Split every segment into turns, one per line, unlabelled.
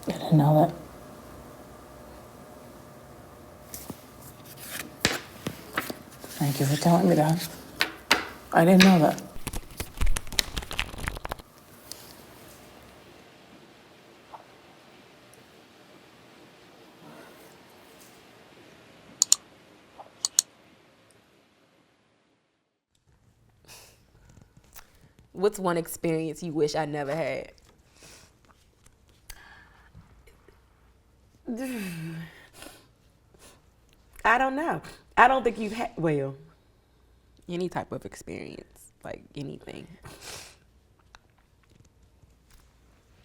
I didn't know that. Thank you for telling me that. I didn't know that.
What's one experience you wish I never had?
I don't know. I don't think you've had, well.
Any type of experience, like anything.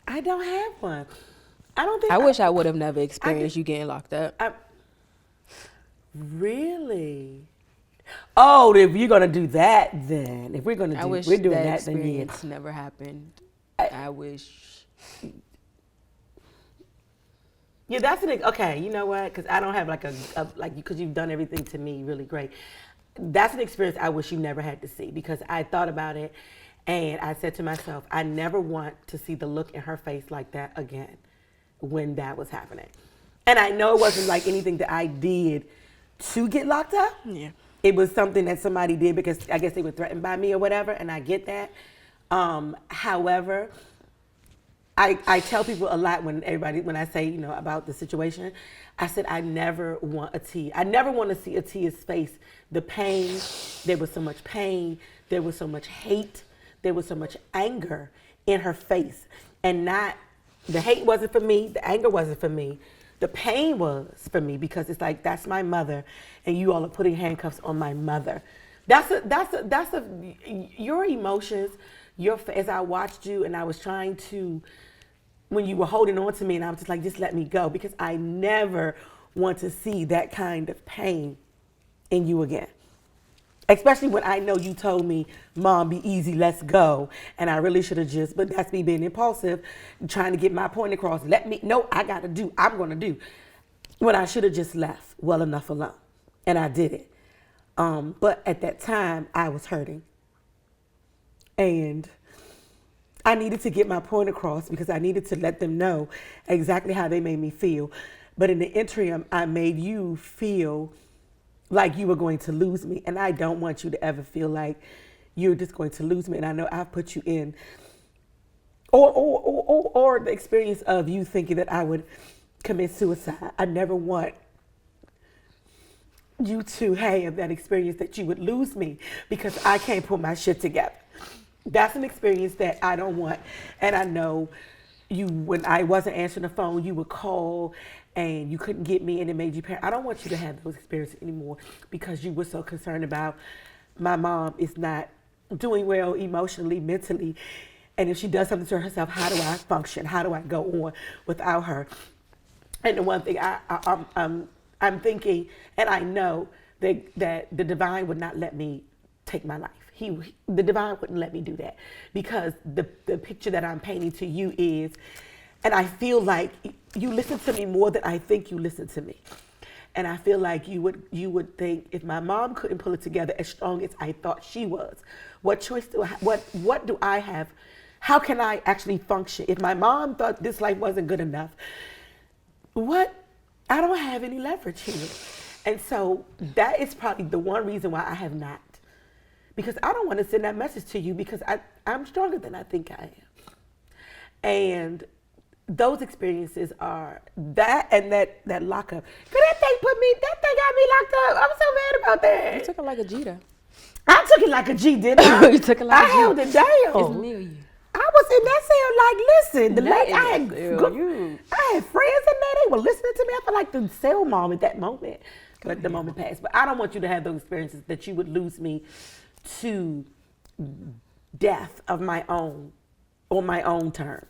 I don't have one. I don't think.
I wish I would have never experienced you getting locked up.
Really? Oh, if you're gonna do that, then if we're gonna do,
wish
we're doing
that
that, then yeah.
experience never happened. I wish.
Yeah, that's okay. You know what? Because I don't have like a like because you've done everything to me really great. That's an experience I wish you never had to see because I thought about it, and I said to myself, I never want to see the look in her face like that again when that was happening. And I know it wasn't like anything that I did to get locked up.
Yeah.
It was something that somebody did because I guess they were threatened by me or whatever, and I get that. However, I tell people a lot when I say, you know, about the situation, I said I never want I never want to see Atiya's face. The pain, there was so much pain, there was so much hate, there was so much anger in her face. And the hate wasn't for me, the anger wasn't for me. The pain was for me because it's like, that's my mother and you all are putting handcuffs on my mother. Your emotions, as I watched you and I was trying to, when you were holding on to me and I was just like, just let me go because I never want to see that kind of pain in you again. Especially when I know you told me, Mom, be easy, let's go. And I really should have but that's me being impulsive, trying to get my point across. I'm going to do. When I should have just left well enough alone. And I did it. But at that time, I was hurting. And I needed to get my point across because I needed to let them know exactly how they made me feel. But in the interim, I made you feel like you were going to lose me. And I don't want you to ever feel like you're just going to lose me. And I know I've put you in, or the experience of you thinking that I would commit suicide. I never want you to have that experience that you would lose me because I can't put my shit together. That's an experience that I don't want. And I know when I wasn't answering the phone, you would call and you couldn't get me and it made you panic. I don't want you to have those experiences anymore because you were so concerned about my mom is not doing well emotionally, mentally. And if she does something to herself, how do I function? How do I go on without her? And the one thing I'm thinking, and I know that the divine would not let me take my life. The divine wouldn't let me do that because the picture that I'm painting to you is, and I feel like you listen to me more than I think you listen to me. And I feel like you would think if my mom couldn't pull it together as strong as I thought she was, what choice do I have? What do I have? How can I actually function? If my mom thought this life wasn't good enough, I don't have any leverage here. And so that is probably the one reason why I have not. Because I don't want to send that message to you because I'm stronger than I think I am. And those experiences are that and that lockup. Cause that thing got me locked up. I'm so mad about that.
You took it like a G though.
I took it like a G, didn't I?
You took it like a G.
I held it down.
It's near you.
I was in that cell like, listen, I had friends in there, they were listening to me. I felt like the cell mom at that moment. But the moment passed. But I don't want you to have those experiences that you would lose me to death of my own, on my own terms.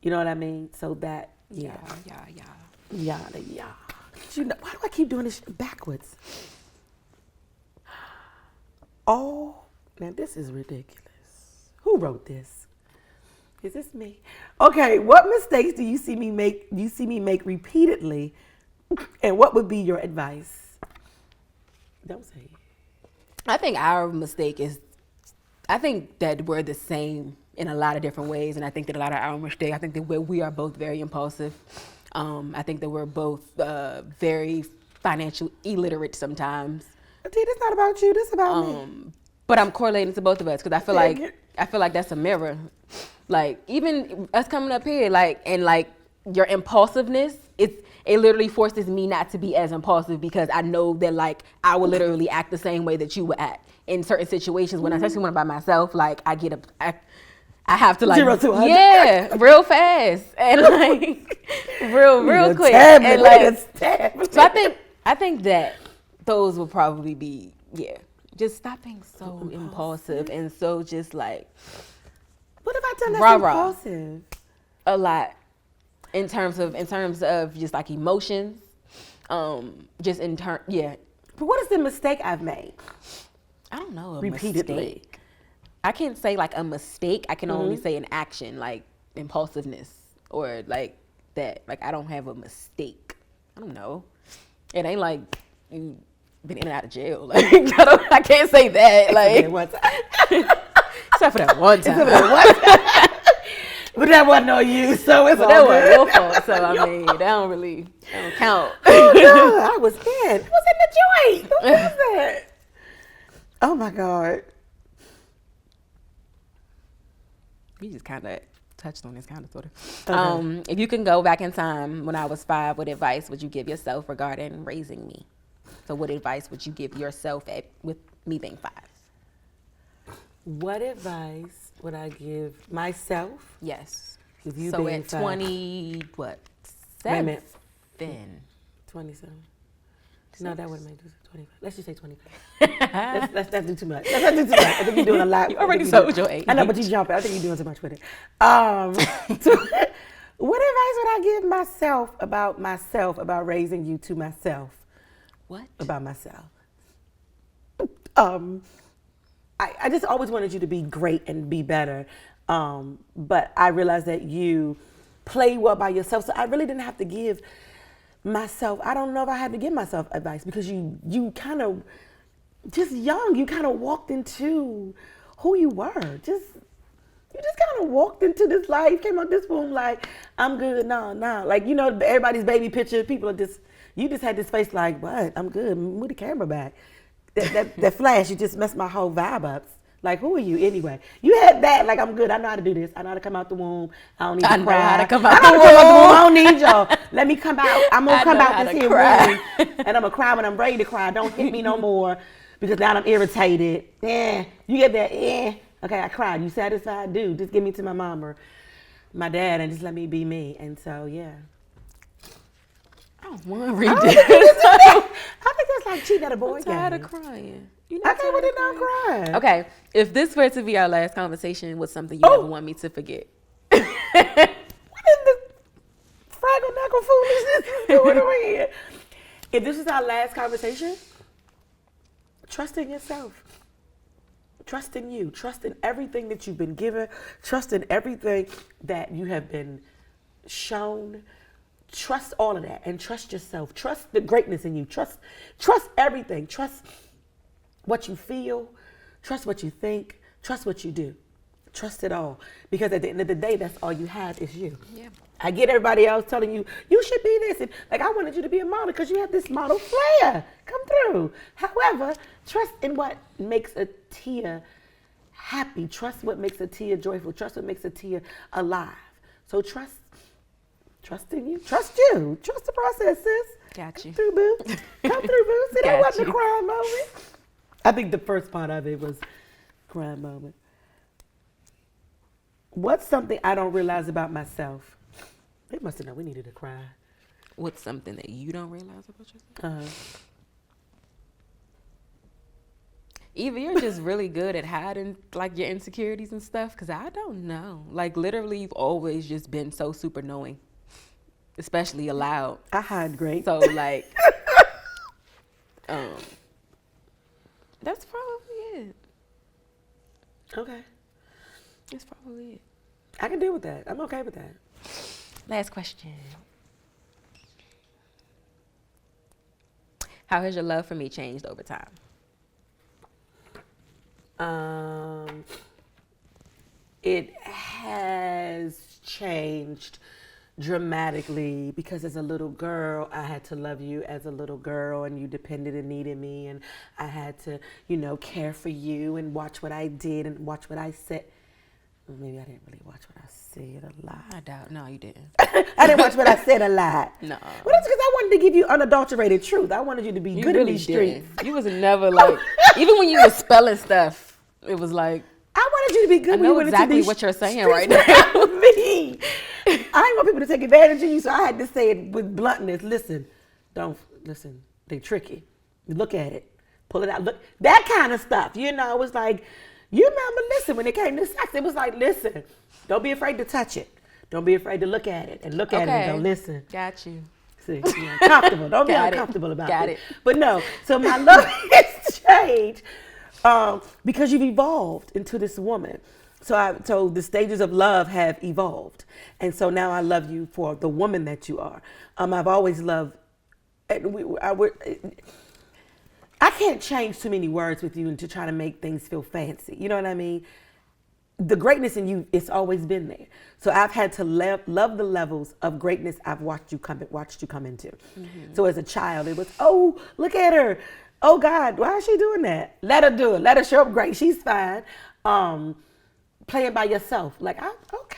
You know what I mean? So that, yeah. Yada. You know, why do I keep doing this backwards? Oh, now this is ridiculous. Who wrote this? Is this me? Okay, what mistakes do you see me make repeatedly, and what would be your advice? Don't say it.
I think our mistake is, I think that we're the same in a lot of different ways. And I think that a lot of our mistakes, I think that we are both very impulsive. I think that we're both very financial illiterate sometimes.
Atiya, this not about you. This about me.
But I'm correlating to both of us because I feel like that's a mirror. Like even us coming up here, like and like your impulsiveness, it literally forces me not to be as impulsive because I know that like I will literally act the same way that you would act in certain situations. When especially when I'm by myself, like I have to like
0 to 100.
yeah, real fast and like real quick. And like so I think that those will probably be just stop being so impulsive and so just like
what have I done that's impulsive?
A lot in terms of just like emotions. Just in turn
But what is the mistake I've made?
I don't know.
Repeatedly.
Mistake. I can't say like a mistake. I can only say an action, like impulsiveness or like that. Like I don't have a mistake. I don't know. It ain't like you been in and out of jail. Like I can't say that. Like except for that one time.
But that wasn't on you, so it's all
that
good.
wasn't your fault. So I mean, that don't count.
Oh no, I was in. I was in the joint. What was that? Oh my God.
We just kind of touched on this kind of sort of.
Okay.
If you can go back in time when I was 5, what advice would you give yourself regarding raising me? So what advice would you give yourself with me being 5?
What advice would I give myself?
Yes.
With you
so
being
at
5?
20, what?
Wait a minute.
7.
27. No, that wouldn't make it 25. Let's just say 25. let's not do too much. Let's not do too much. I think you're doing a lot.
You already told your age.
I know, but you jumping. I think you're doing too much with it. So, what advice would I give myself, about raising you to myself?
What?
About myself. I just always wanted you to be great and be better. But I realized that you play well by yourself. So I really didn't have to give myself, I don't know if I had to give myself advice because you kind of, just young, you kind of walked into who you were. You just kind of walked into this life, came out this womb like, I'm good, no. Like, you know, everybody's baby picture, people are just, you just had this face like, what, I'm good, move the camera back. That flash, you just messed my whole vibe up. Like, who are you anyway? You had that, like, I'm good. I know how to do this. I know how to come out the womb. I don't need to cry.
I know how to come out
the womb. I don't need y'all. Let me come out. I'm going to come out this here room. And I'm going to cry when I'm ready to cry. Don't hit me no more because now I'm irritated. Yeah. You get that? Yeah. Okay, I cried. You satisfied? Dude, just give me to my mom or my dad and just let me be me. And so, yeah.
I don't want to read
this.
I
think that's like cheating at a boy game.
I'm tired of crying.
I can't with it now crying.
Okay, if this were to be our last conversation, what's something you never want me to forget?
What is this fraggle knuckle foolishness is doing over here? If this is our last conversation, trust in yourself. Trust in you. Trust in everything that you've been given. Trust in everything that you have been shown. Trust all of that and trust yourself. Trust the greatness in you. Trust everything. Trust what you feel, trust what you think, trust what you do. Trust it all. Because at the end of the day, that's all you have is you. Yeah. I get everybody else telling you, you should be this. And like, I wanted you to be a model because you have this model flair. Come through. However, trust in what makes Atiya happy. Trust what makes Atiya joyful. Trust what makes Atiya alive. So trust in you. Trust you. Trust the process, sis.
Got you.
Come through, boo. Come through, boo. See, that wasn't a crying moment. I think the first part of it was crying moment. What's something I don't realize about myself? They must have known we needed to cry.
What's something that you don't realize about yourself? Either you're just really good at hiding like your insecurities and stuff, because I don't know. Like literally, you've always just been so super knowing, especially aloud.
I hide great.
So like, that's probably it.
Okay.
That's probably it.
I can deal with that. I'm okay with that.
Last question. How has your love for me changed over time?
it has changed dramatically because as a little girl, I had to love you as a little girl and you depended and needed me and I had to, care for you and watch what I did and watch what I said. Well, maybe I didn't really watch what I said a lot.
I doubt. No, you didn't.
I didn't watch what I said a lot.
No.
Well, that's because I wanted to give you unadulterated truth. I wanted you to be good in these streets.
You was never like, even when you was spelling stuff, it was like,
I wanted you to be good.
I know exactly what you're saying right now.
Me. I didn't want people to take advantage of you, so I had to say it with bluntness. Listen, they tricky. Look at it. Pull it out. Look, that kind of stuff. It was like, you remember, listen, when it came to sex, it was like, listen, don't be afraid to touch it. Don't be afraid to look at it and look at it and go, listen.
Got you.
See, you're uncomfortable. Don't be uncomfortable about
Got
it.
it.
But no, so my love has changed because you've evolved into this woman. So the stages of love have evolved. And so now I love you for the woman that you are. I've always loved, I can't change too many words with you and to try to make things feel fancy. You know what I mean? The greatness in you, it's always been there. So I've had to love the levels of greatness I've watched you come into. Mm-hmm. So as a child, it was, oh, look at her. Oh God, why is she doing that? Let her do it. Let her show up great. She's fine. Playing by yourself. Like, look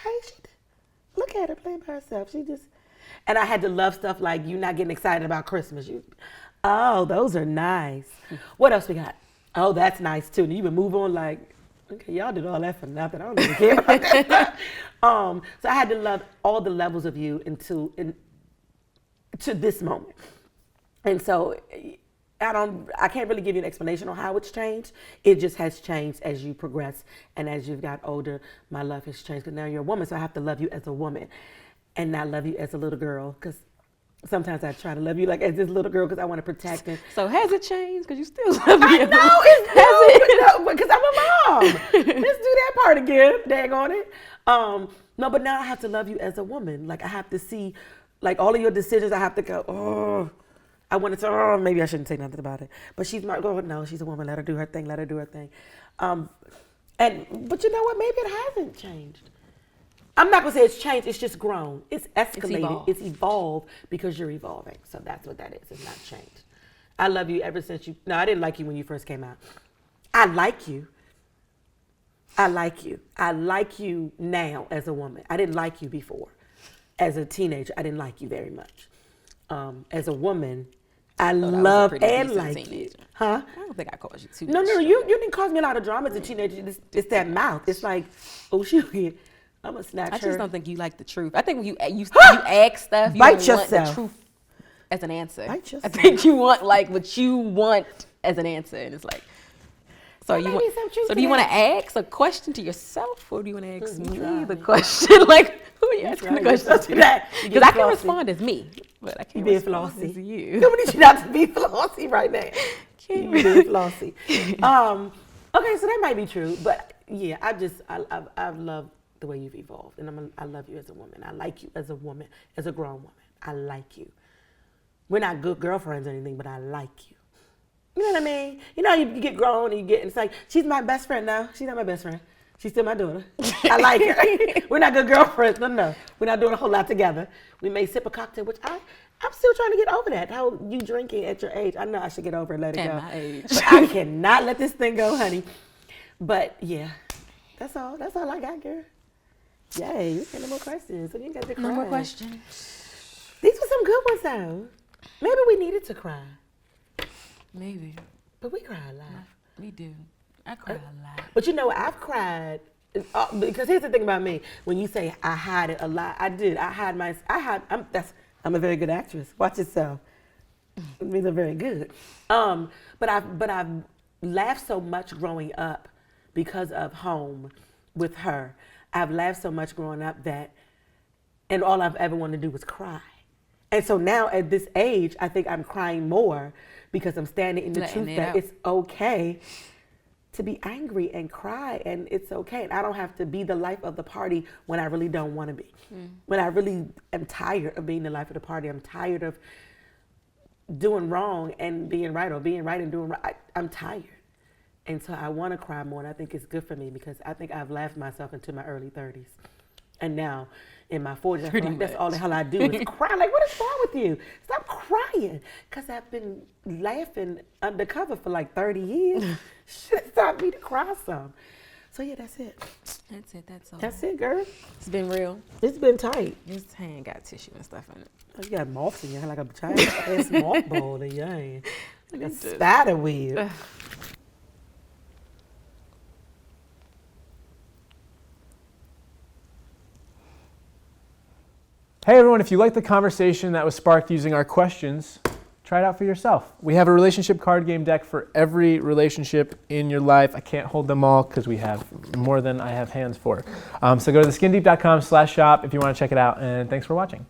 at her playing by herself. And I had to love stuff like you not getting excited about Christmas. Oh, those are nice. What else we got? Oh, that's nice too. And you would move on like, okay, y'all did all that for nothing. I don't even care about that stuff. So I had to love all the levels of you to this moment. And so I can't really give you an explanation on how it's changed. It just has changed as you progress and as you've got older. My love has changed because now you're a woman, so I have to love you as a woman and not love you as a little girl because sometimes I try to love you like as this little girl because I want to protect it.
So has it changed? Because you still love me.
I know, because I'm a mom. Let's do that part again. Dang on it. No, but now I have to love you as a woman. Like I have to see, like all of your decisions. I have to go. Oh, I wanted to. Oh, maybe I shouldn't say nothing about it. But she's my. Oh no, she's a woman. Let her do her thing. Let her do her thing. But you know what? Maybe it hasn't changed. I'm not gonna say it's changed. It's just grown. It's escalated. It's evolved because you're evolving. So that's what that is. It's not changed. I love you ever since you. No, I didn't like you when you first came out. I like you. I like you. I like you now as a woman. I didn't like you before. As a teenager, I didn't like you very much. As a woman, I love and like you. Huh?
I don't think I caused you too
No,
much.
no, you didn't cause me a lot of drama as a teenager. It's that mouth. It's like, oh, shoot. I'm gonna snatch her.
I just don't think you like the truth. I think when you ask stuff, you
Bite
don't want the
yourself.
truth as an answer.
Bite yourself.
I think you want like what you want as an answer, and it's like, so you want. So do you want to ask a question to yourself, or do you want to ask me the question? Like, who are you asking the question to? Because I can respond as me, but I can't respond as you.
You need you not to be flossy right now. You being flossy. Okay, so that might be true, but yeah, I've loved the way you've evolved, and I love you as a woman. I like you as a woman, as a grown woman. I like you. We're not good girlfriends or anything, but I like you. You know what I mean? You know, you get grown and it's like, she's my best friend now. She's not my best friend. She's still my daughter. I like her. We're not good girlfriends. No. We're not doing a whole lot together. We may sip a cocktail, which I'm still trying to get over that. How you drinking at your age? I know I should get over it, let it go.
At my age.
But I cannot let this thing go, honey. But yeah, that's all. That's all I got, girl. Yay, you got no more questions. So you got to cry.
No more questions.
These were some good ones, though. Maybe we needed to cry.
Maybe.
But we cry a lot.
We do. I cry a lot.
But you know, I've cried. Because here's the thing about me. When you say I hide it a lot, I did. I'm a very good actress. Watch yourself. It means I'm very good. But I've laughed so much growing up because of home with her. I've laughed so much growing up and all I've ever wanted to do was cry. And so now at this age, I think I'm crying more because I'm standing in the truth that it's okay to be angry and cry, and it's okay. And I don't have to be the life of the party when I really don't want to be. When I really am tired of being the life of the party. I'm tired of doing wrong and being right, or being right and doing right. I'm tired. And so I want to cry more, and I think it's good for me because I think I've laughed myself into my early 30s. And now in my 40s, I feel like that's all the hell I do is cry. Like, what is wrong with you? Stop crying. Because I've been laughing undercover for like 30 years. Should stop me to cry some. So yeah, that's it.
That's it. That's all.
That's it, girl.
It's been real.
It's been tight.
This hand got tissue and stuff in it.
Oh, you got moths in your hand like a giant moth ball in your hand. Like a spider web.
Hey everyone, if you like the conversation that was sparked using our questions, try it out for yourself. We have a relationship card game deck for every relationship in your life. I can't hold them all because we have more than I have hands for. So go to theskindeep.com/shop if you want to check it out, and thanks for watching.